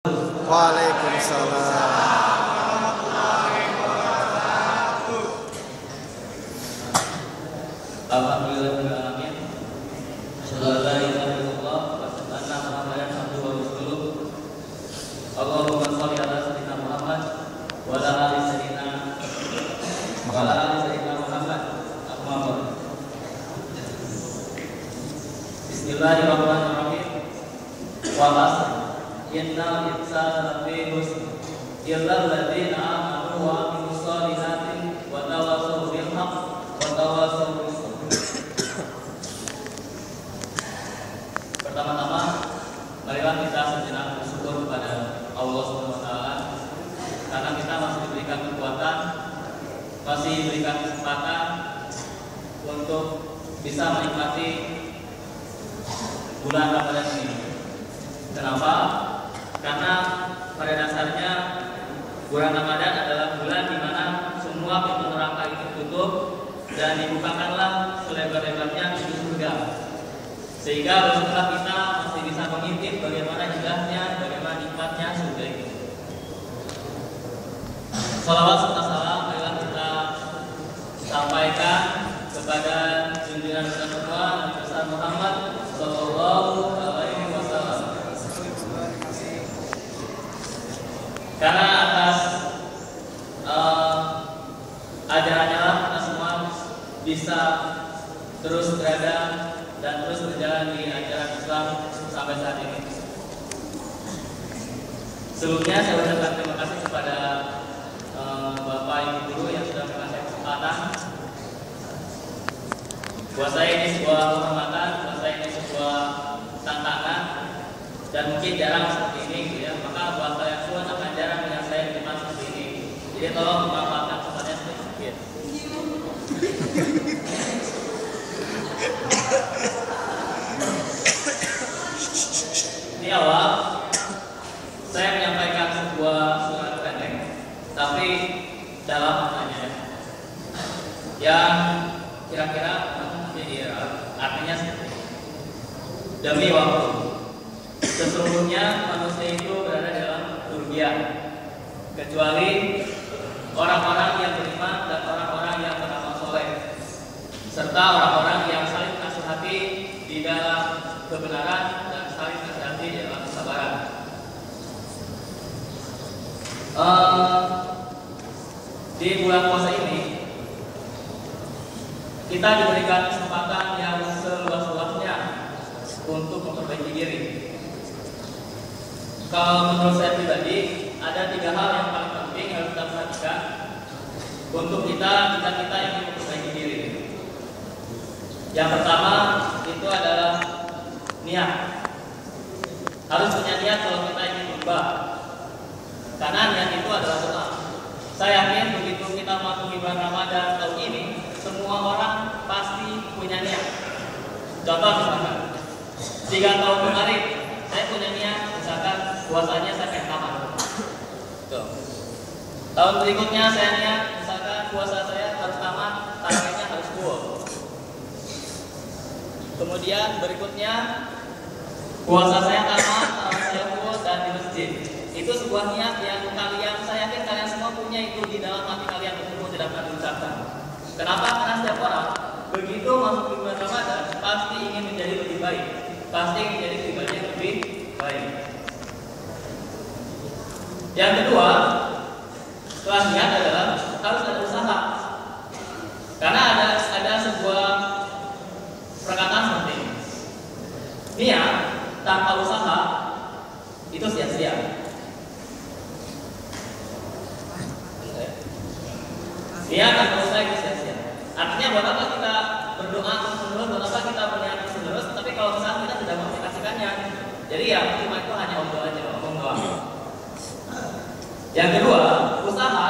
Waalaikumsalam. Alhamdulillahirrahmanirrahim. Asyhadu an la ilaha illallah wa asyhadu anna Muhammadan abduhu wa rasuluh. Allahumma shalli ala sayyidina Muhammad wa ala ali sayyidina Muhammad. Amma ba'du. Bismillahirrahmanirrahim. Wa asr innal insana lafi khusr illa alladziina aamanu wa 'amilus shalihati wa tawassaw bil haqq wa tawassaw bis sabr. Pertama-tama, marilah kita sejenak bersyukur kepada Allah Subhanahu wa taala karena kita masih diberikan kekuatan, masih diberikan kesempatan untuk bisa menikmati bulan Ramadan ini. Kenapa? Karena pada dasarnya bulan Ramadan adalah bulan di mana semua pintu neraka itu tutup dan dibukakanlah selebar-lebarnya pintu surga. Sehingga barulah kita masih bisa mengintip bagaimana indahnya, bagaimana nikmatnya surga itu. Salawat serta salam marilah kita sampaikan kepada junjungan kita semua Nabi besar Muhammad Sallallahu Alaihi Wasallam. Karena atas ajarannya lah kita semua bisa terus berada dan terus berjalan di ajaran Islam sampai saat ini. Sebelumnya saya ucapkan terima kasih kepada Bapak Ibu Guru yang sudah memberikan kesempatan. Buat saya ini sebuah kehormatan, buat saya ini sebuah tantangan, dan mungkin jarang seperti ini, gitu ya. Maka buat saya pun akan jarang dengan saya di tempat seperti ini. Jadi tolong memanfaatkan kesempatannya sedikit. Di awal saya menyampaikan sebuah surat pendek, tapi dalam maknanya yang kira-kira artinya seperti ini. Demi waktu, sesungguhnya manusia itu berada dalam kerugian, kecuali orang-orang yang beriman dan orang-orang yang beramal soleh, serta orang-orang yang saling nasihati di dalam kebenaran dan saling nasihati di dalam kesabaran. Di bulan puasa ini kita diberikan kesempatan yang seluas-luasnya untuk memperbaiki diri. Kalau menurut saya pribadi, ada 3 hal yang paling penting yang harus kita perhatikan untuk kita ingin memperbaiki diri. Yang pertama itu adalah niat. Harus punya niat kalau kita ingin berubah. Karena niat itu adalah doa. Saya yakin begitu kita masuk bulan Ramadan tahun ini, semua orang pasti punya niat. Contoh misalkan 3 tahun kemarin saya punya niat, misalkan puasanya saya pengen tamat. Tuh. Tahun berikutnya saya niat, misalkan puasa saya harus tamat, targetnya harus full. Kemudian berikutnya puasa saya tamat, tarawih saya full dan di masjid. Itu sebuah niat yang saya yakin kalian semua punya itu di dalam hati kalian, meskipun tidak pernah diucapkan. Kenapa? Karena setiap orang begitu masuk di bulan Ramadan pasti ingin menjadi lebih baik, pasti ingin menjadi pribadi yang lebih baik. Yang kedua, setelah niat adalah harus ada usaha. Karena ada sebuah perkataan seperti ini. Niat tanpa usaha itu sia-sia. Niat tanpa usaha itu sia-sia. Artinya buat apa kita berdoa terus-menerus, buat apa kita berniat terus-menerus, tapi kalau misalnya kita tidak mengaplikasikannya, jadi ya cuma itu hanya omong aja, omong doang. Yang kedua, usaha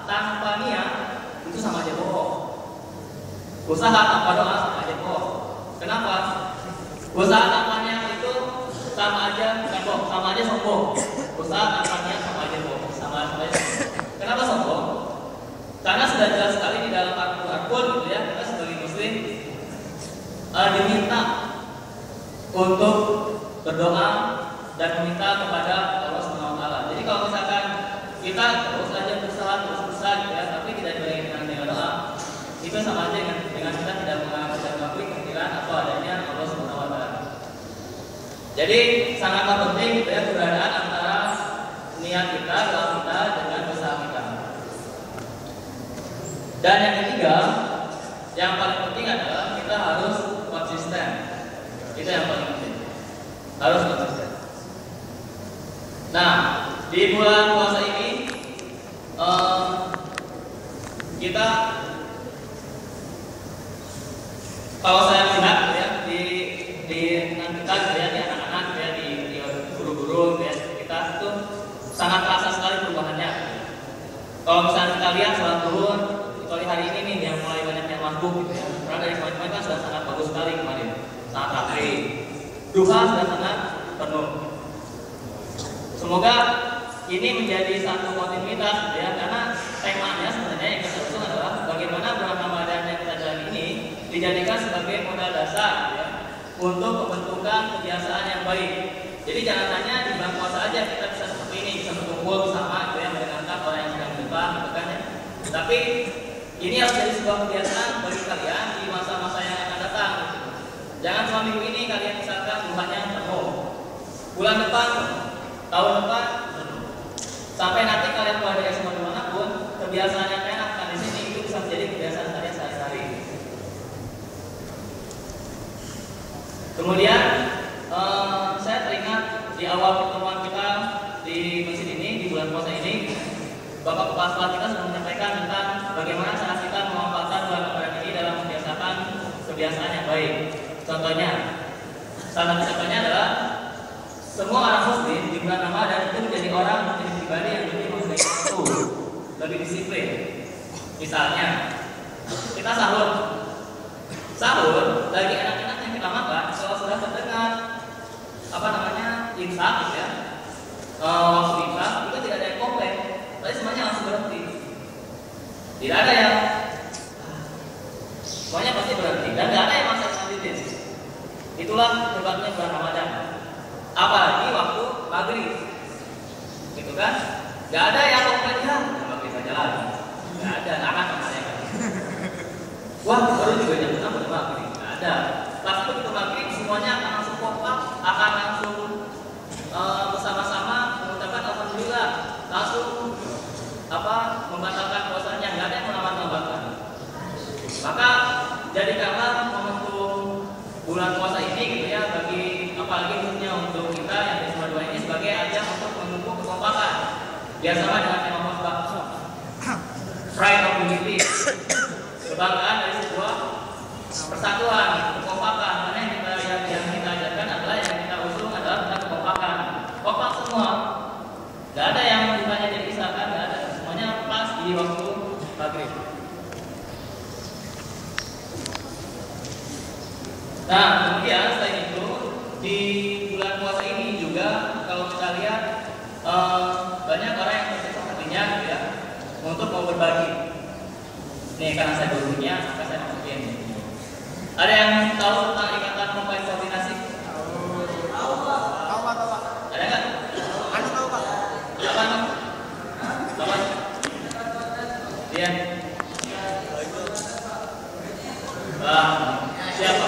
tanpa niat itu sama aja bohong. Usaha tanpa doa sama aja bohong. Kenapa? Usaha tanpa niat itu sama aja bukan bohong, sama aja sombong. Usaha tanpa niat sama aja bohong, sama aja. Kenapa sombong? Karena sudah jelas sekali di dalam Al-Quran pun, gitu ya, kita sebagai muslim diminta untuk berdoa dan meminta kepada Allah Subhanahu wa kita terus aja berusaha gitu ya, tapi tidak dibarengi dengan doa, itu sama aja dengan kita tidak mengakui kehadiran atau adanya Allah Subhanahu wa taala. Jadi sangatlah penting gitu ya keberadaan antara niat kita, doa kita dengan usaha kita. Dan yang ketiga, yang paling penting adalah kita harus konsisten. Itu yang paling penting. Harus konsisten. Nah, di bulan puasa ini kita, kalau saya lihat ya di kita ya, di anak-anak ya, di guru-guru ya, kita itu sangat terasa sekali perubahannya. Kalau misalnya kita lihat setelah turun, kecuali hari ini nih yang mulai banyak yang mabuk gitu ya. Karena dari kemarin kan sudah sangat bagus sekali kemarin, sangat rapi. Duha sudah sangat penuh. Semoga ini menjadi satu kontinuitas gitu ya, karena temanya sebenarnya yang kita usung adalah bagaimana bulan Ramadan yang kita jalani ini dijadikan sebagai modal dasar gitu ya, untuk pembentukan kebiasaan yang baik. Jadi jangan hanya di bulan puasa aja kita bisa seperti ini, bisa berkumpul bersama gitu ya, mendengarkan orang yang sedang berdoa gitu kan ya. Tapi ini harus jadi sebuah kebiasaan bagi kalian di masa-masa yang akan datang gitu. Jangan cuma minggu ini kalian misalkan Tuhannya penuh, bulan depan, tahun depan penuh. Sampai nanti kalian keluar dari semua dimanapun, kebiasaan yang kalian lakukan di sini itu bisa menjadi kebiasaan kalian sehari-hari. Kemudian saya teringat di awal pertemuan kita di masjid ini di bulan puasa ini, Bapak Kepala Sekolah kita sudah menyampaikan tentang bagaimana cara kita memanfaatkan bulan Ramadan ini dalam membiasakan kebiasaan yang baik. Contohnya, salah satu contohnya adalah semua orang muslim di bulan Ramadan itu menjadi orang, menjadi pribadi yang lebih menghargai waktu, lebih disiplin. Misalnya, kita sahur bagi anak-anak yang kita makan, kalau sudah terdengar imsak gitu ya, waktu imsak itu tidak ada yang komplain, tapi semuanya langsung berhenti. Tidak ada yang semuanya pasti berhenti dan tidak ada yang masa lanjutin. Itulah hebatnya bulan Ramadan. Apalagi waktu maghrib, gitu kan? Gak ada yang komplain ya, maghrib saja lagi. Gak ada, akan ada. Wah, baru juga jam 6 udah maghrib. Gak ada. Pas begitu maghrib, semuanya akan langsung kompak, akan langsung bersama-sama mengucapkan alhamdulillah, langsung membatalkan puasanya. Gak ada yang melambat-lambatkan. Maka jadikanlah momentum bulan puasa ini gitu ya, bagi apalagi khususnya untuk kita yang di Semua Dua ini sebagai ajang untuk menumbuh kekompakan. Biasanya dengan tema khotbah Pride of Unity, kebanggaan dari sebuah persatuan, kekompakan. Mana yang kita ajarkan adalah yang kita usung adalah tentang kekompakan. Kompak semua, nggak ada yang bukannya jadi misalkan, nggak ada, semuanya pas di waktu maghrib. Nah, kemudian selain itu di bulan puasa ini juga kalau kita lihat banyak orang yang tersiksa hatinya gitu ya, untuk mau berbagi. Nih karena saya gurunya, maka saya masukin. Ada yang tahu tentang ikatan mobile koordinasi? Tahu Pak. Ada nggak? Ada tahu Pak. Apa? Iya. Siapa?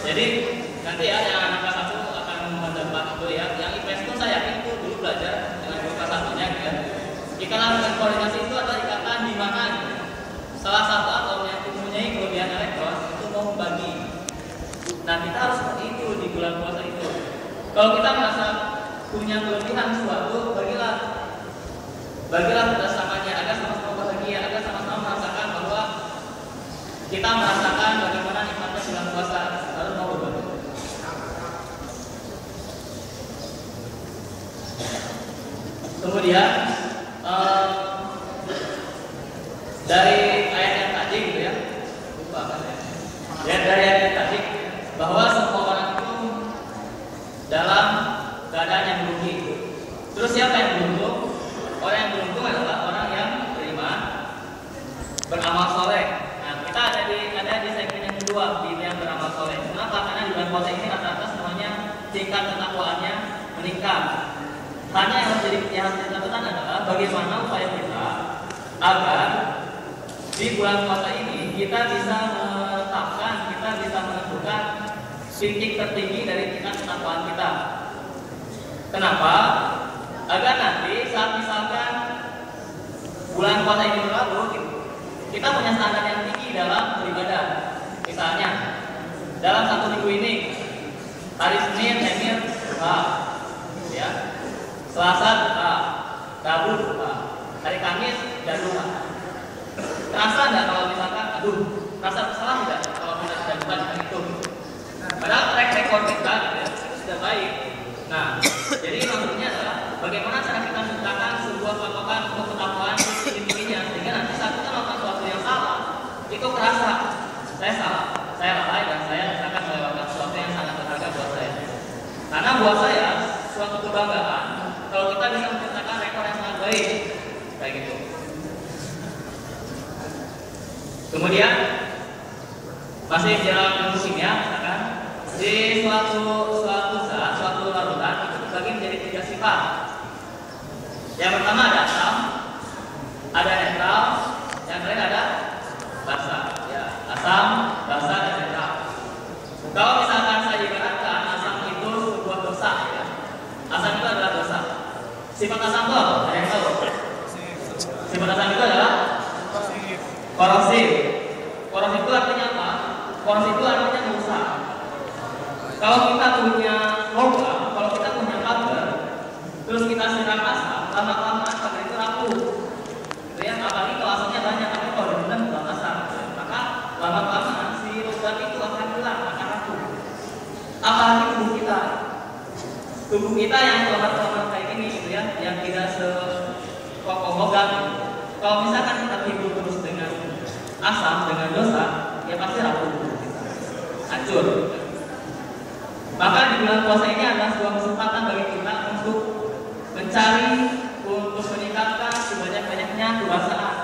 Jadi nanti ya yang anak kelas 1 akan mendapat itu ya. Yang IPS pun saya yakin itu dulu belajar dengan guru kelas 1-nya gitu ya. Ikatan koordinasi itu adalah ikatan di mana salah satu atom yang mempunyai kelebihan elektron itu mau membagi. Nah kita harus seperti itu di bulan puasa itu. Kalau kita merasa punya kelebihan sesuatu, bagilah bersamanya agar sama-sama bahagia, agar sama-sama merasakan bahwa kita merasakan bagaimana nikmatnya bulan puasa. Lalu mau berbagi. Kemudian dari ayat yang tadi gitu ya, lupa kan ya. Dari ayat yang tadi bahwa semua orang itu dalam keadaan yang merugi. Terus siapa yang beruntung? Orang yang beruntung adalah orang yang beriman, beramal soleh. Nah kita ada di segmen yang kedua, di yang beramal soleh. Kenapa? Karena di bulan puasa ini rata-rata semuanya tingkat ketakwaannya meningkat. hanya yang harus dilakukan adalah bagaimana upaya kita agar di bulan puasa ini kita bisa menetapkan, kita bisa menentukan titik tertinggi dari tingkat ketakwaan kita. Kenapa? Agar nanti saat misalkan bulan puasa ini berlalu, kita punya standar yang tinggi dalam beribadah. Misalnya, dalam satu minggu ini, hari Senin, Emir, ya, Selasa, Rabu, hari Kamis, dan Jumat. Terasa nggak kalau misalkan, terasa salah nggak kalau kita sudah buat hari itu? Padahal track record kita itu sudah baik. Nah, jadi maksudnya adalah bagaimana cara kita menciptakan sebuah patokan untuk ketakwaan tinggi-tingginya, sehingga nanti saat kita melakukan sesuatu yang salah, itu terasa saya salah, saya lalai, dan saya akan melewatkan sesuatu yang sangat berharga buat saya. Karena buat saya suatu kebanggaan kalau kita bisa menciptakan rekor yang sangat baik, kayak gitu. Kemudian masih dalam ilmu kimia, misalkan di suatu zat, suatu larutan itu dibagi menjadi 3 sifat. Yang pertama ada asam, ada netral, yang terakhir ada basa. Ya, asam, basa, dan netral. Kalau misalkan saya ibaratkan asam itu sebuah dosa, ya. Asam itu adalah dosa. Sifat asam itu apa? Ada yang tahu? Sifat asam itu adalah korosif. Korosif itu artinya apa? Korosif itu artinya merusak. Kalau kita punya logam, kalau kita punya pagar, terus kita siram asam, lama-lama pagar itu rapuh. Itu ya, apalagi kalau asamnya banyak, tapi kalau direndam bukan asam, maka lama-lama si logam itu akan hilang, akan rapuh. Apalagi tubuh kita yang lemah-lemah kayak gini, gitu ya, yang tidak sekokoh logam. Kalau misalkan kita tidur terus dengan asam, dengan dosa, ya pasti rapuh, hancur. Maka di bulan puasa ini adalah sebuah kesempatan bagi kita untuk mencari, untuk meningkatkan sebanyak-banyaknya kebasaan.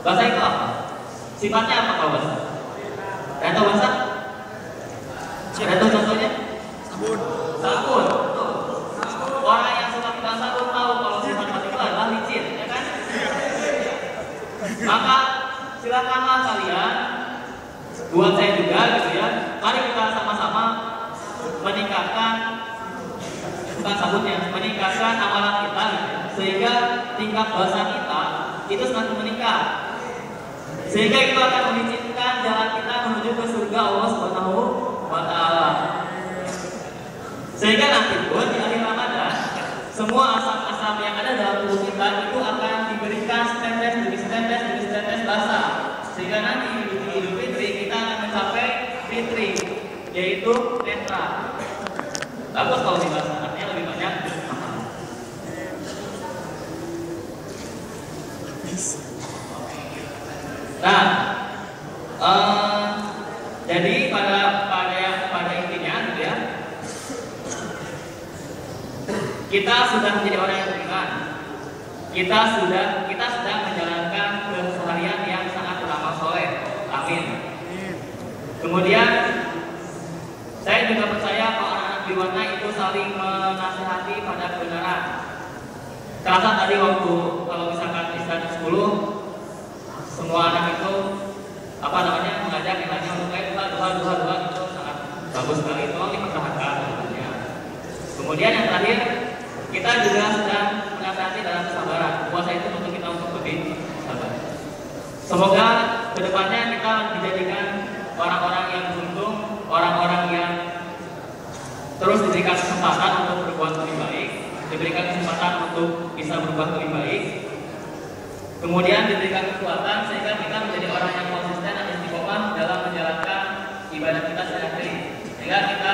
Basa itu apa? Sifatnya apa kalau basa? Ada tahu basa? Ada tahu contohnya? Sabun. Sabun. Tuh. Orang yang suka kita sabun tahu kalau sifat basa itu adalah licin, ya kan? Maka silakanlah kalian, buat saya juga gitu ya. Mari kita sama-sama meningkatkan, bukan sabunnya, meningkatkan amalan kita, sehingga tingkat dosa kita itu semakin meningkat, sehingga itu akan mengizinkan jalan kita menuju ke surga Allah Subhanahu wa Ta'ala. Sehingga nanti pun di akhir Ramadan, semua asam-asam yang ada dalam tubuh kita itu akan diberikan setetes demi setetes basa, sehingga nanti di Idul Fitri kita akan mencapai fitri, yaitu netral. Bagus kalau dibahas, artinya lebih banyak. Nah, jadi pada intinya, gitu ya, kita sudah menjadi orang yang beriman. Kita sedang menjalankan keseharian yang sangat beramal soleh. Amin. Kemudian saya juga percaya bahwa anak-anak di mana itu saling menasihati pada kebenaran. Terasa tadi waktu kalau misalkan istirahat 10, semua anak itu mengajak yang lainnya untuk dua itu sangat bagus sekali, tolong dipertahankan. Kemudian yang terakhir, kita juga sedang menasihati dalam kesabaran. Puasa itu untuk kita untuk lebih sabar. Semoga kedepannya kita dijadikan orang-orang yang beruntung, orang-orang yang terus diberikan kesempatan untuk berbuat lebih baik, diberikan kesempatan untuk bisa berbuat lebih baik, kemudian diberikan kekuatan sehingga kita menjadi orang yang konsisten dan istiqomah dalam menjalankan ibadah kita sehari-hari, sehingga kita